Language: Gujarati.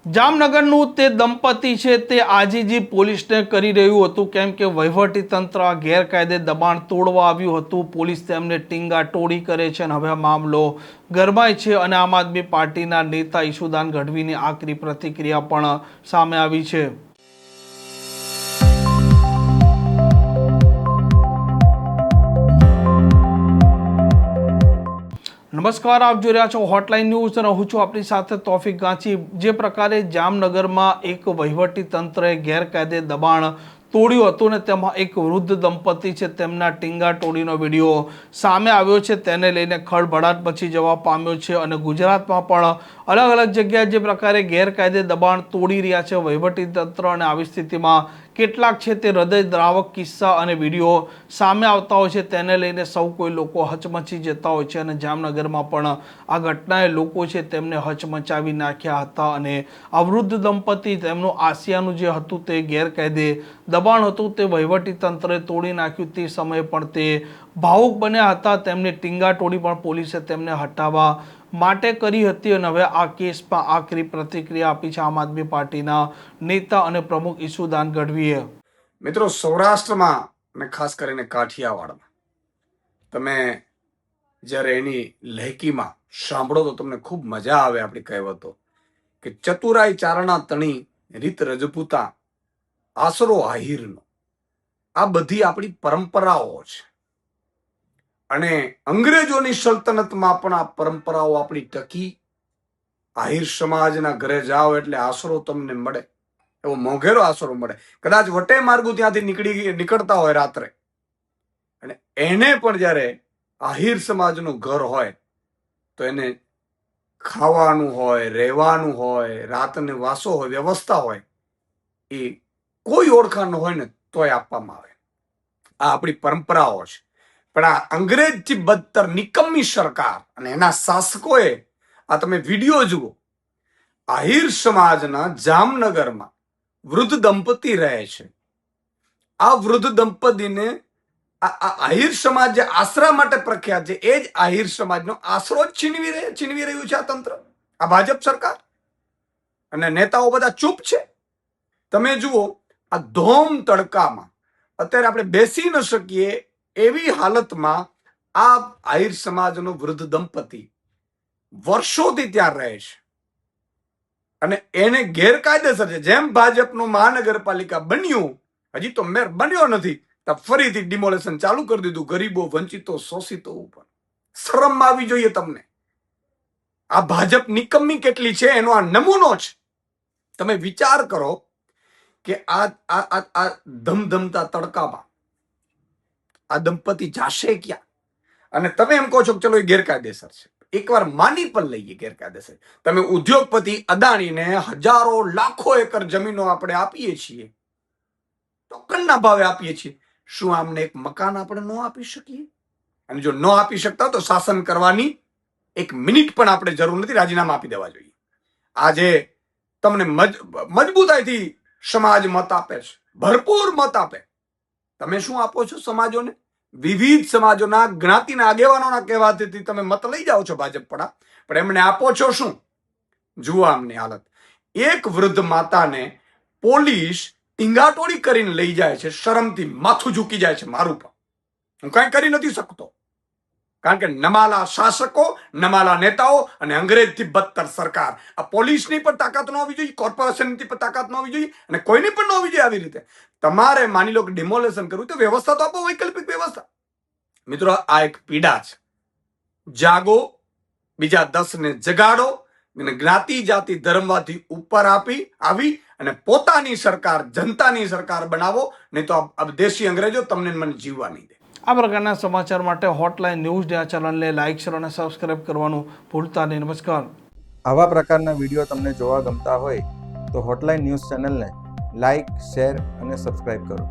જામનગરનું તે દંપતી છે તે આજીજી પોલીસને કરી રહ્યું હતું, કેમ કે વહીવટીતંત્ર આ ગેરકાયદે દબાણ તોડવા આવ્યું હતું. પોલીસ તેમને ટીંગાટોળી કરે છે અને હવે આ મામલો ગરમાય છે અને આમ આદમી પાર્ટીના નેતા ઈશુદાન ગઢવીની આકરી પ્રતિક્રિયા પણ સામે આવી છે. નમસ્કાર, આપ જોઈ રહ્યા છો હોટલાઇન ન્યૂઝ અને હું છું આપણી સાથે તોફિક ગાંચી. જે પ્રકારે જામનગરમાં એક વહીવટી તંત્રએ ગેરકાયદે દબાણ તોડ્યું હતું ને તેમાં એક વૃદ્ધ દંપતી છે તેમના ટીંગાટોળીનો વિડીયો સામે આવ્યો છે, તેને લઈને ખળભળાટ મચી જવા પામ્યો છે અને ગુજરાતમાં પણ અલગ અલગ જગ્યાએ જે પ્રકારે ગેરકાયદે દબાણ તોડી રહ્યા છે વહીવટી તંત્ર, અને આવી સ્થિતિમાં કેટલાક છે તે હૃદયદ્રાવક કિસ્સા અને વિડીયો સામે આવતા હોય છે, તેને લઈને સૌ કોઈ લોકો હચમચી જતા હોય છે. અને જામનગરમાં પણ આ ઘટનાએ લોકો છે તેમને હચમચાવી નાખ્યા હતા અને આ વૃદ્ધ દંપતી તેમનું આસિયાનું જે હતું તે ગેરકાયદે દબાણ હતું તે વહીવટી તંત્રે તોડી નાખ્યું. તે સમયે પણ તે ભાવુક બન્યા હતા. તેમની ટીંગાટોળી પણ પોલીસે તેમને હટાવવા માટે કરી હતી અને હવે આ કેસમાં આકરી પ્રતિક્રિયા આપી છે આમ આદમી પાર્ટીના નેતા અને પ્રમુખ ઈશુદાન ગઢવીએ. મિત્રો, સૌરાષ્ટ્રમાં અને ખાસ કરીને કાઠિયાવાડમાં તમે જ્યારે એની લહેકીમાં સાંભળો તો તમને ખૂબ મજા આવે. આપણી કહેવતો કે ચતુરાઈ ચારણા તણી રીત રજપૂતા આશરો આહિરનો, આ બધી આપણી પરંપરાઓ છે અને અંગ્રેજોની સલ્તનતમાં પણ આ પરંપરાઓ આપણી ટકી. આહિર સમાજના ઘરે જાઓ એટલે આશરો તમને મળે, એવો મોંઘેરો આશરો મળે. કદાચ વટે માર્ગુ ત્યાંથી નીકળતા હોય રાત્રે અને એને પણ જ્યારે આહિર સમાજનું ઘર હોય તો એને ખાવાનું હોય, રહેવાનું હોય, રાતને વાસો હોય, વ્યવસ્થા હોય, એ કોઈ ઓળખાણ હોય ને તોય આપવામાં આવે. આ આપણી પરંપરાઓ છે. પણ આ અંગ્રેજથી બદતર નિકમ્મી સરકાર અને એના શાસકોએ, આ તમે વિડીયો જુઓ, આહિર સમાજના જામનગરમાં વૃદ્ધ દંપતી રહે છે. આ વૃદ્ધ દંપતીને આહિર સમાજ જે આશરા માટે પ્રખ્યાત છે, એ જ આહિર સમાજનો આશરો જ છીનવી રહ્યું છે આ તંત્ર, આ ભાજપ સરકાર. અને નેતાઓ બધા ચૂપ છે. તમે જુઓ, આ ધોમ તડકામાં અત્યારે આપણે બેસી ન શકીએ એવી હાલતમાં આ આહિર સમાજનો વૃદ્ધ દંપતી વર્ષોથી ત્યાં રહે છે અને એને ગેરકાયદેસર છે. જેમ ભાજપનું મહાનગરપાલિકા બન્યું, હજી તો મેયર બન્યો નથી, તો ફરીથી ડિમોલેશન ચાલુ કરી દીધું ગરીબો, વંચિતો, શોષિતો ઉપર. શરમ આવી જોઈએ તમને. આ ભાજપ નિકમ્મી કેટલી છે એનો આ નમૂનો છે. તમે વિચાર કરો કે આ ધમધમતા તડકામાં આ દંપતી જાશે ક્યાં? અને તમે એમ કહો છો કે ચલો એ ગેરકાયદેસર છે. એકવાર માની પણ લઈએ ગેરકાયદેસર. તમે ઉદ્યોગપતિ અદાણીને હજારો લાખો એકર જમીનો આપણે આપીએ છીએ, ટોકનના ભાવે આપીએ છીએ. શું આમને એક મકાન આપણે ન આપી શકીએ? અને જો ન આપી શકતા તો શાસન કરવાની એક મિનિટ પણ આપણે જરૂર નથી, રાજીનામા આપી દેવા જોઈએ. આજે તમને મજબૂતાઈથી સમાજ મત આપે છે, ભરપૂર મત આપે. તમે શું આપો છો સમાજોને? વિવિધ સમાજોના જ્ઞાતિના આગેવાનોના કહેવાથી તમે મત લઈ જાઓ છો ભાજપ પડા, પણ એમને આપો છો શું? જુઓ આમની હાલત. એક વૃદ્ધ માતાને પોલીસ ટીંગાટોળી કરીને લઈ જાય છે, શરમથી માથું ઝૂકી જાય છે. મારું પણ હું કઈ કરી નથી શકતો, કારણ કે નમાલા શાસકો, નમાલા નેતાઓ અને અંગ્રેજથી બદતર સરકાર. આ પોલીસની પણ તાકાત ન હોવી જોઈએ, કોર્પોરેશનની પણ તાકાત ન હોવી જોઈએ અને કોઈની પણ ન હોવી જોઈએ. આવી રીતે તમારે માની લો કે ડિમોલેશન કરવું તો વ્યવસ્થા તો આપો, વૈકલ્પિક વ્યવસ્થા. મિત્રો, આ એક પીડા છે. જાગો, બીજા 10 ને જગાડો અને જ્ઞાતિ જાતિ ધર્મવાથી ઉપર આવી અને પોતાની સરકાર, જનતાની સરકાર બનાવો. નહીં તો આ દેશી અંગ્રેજો તમને મને જીવવા નહીં દે. આ પ્રકારના સમાચાર માટે હોટલાઇન ન્યૂઝ ચેનલને લાઇક, શેર અને સબસ્ક્રાઇબ કરવાનું ભૂલતા નહીં. નમસ્કાર. આવા પ્રકારના વિડીયો તમને જોવા ગમતા હોય તો હોટલાઇન ન્યૂઝ ચેનલને લાઇક, શેર અને સબસ્ક્રાઇબ કરો.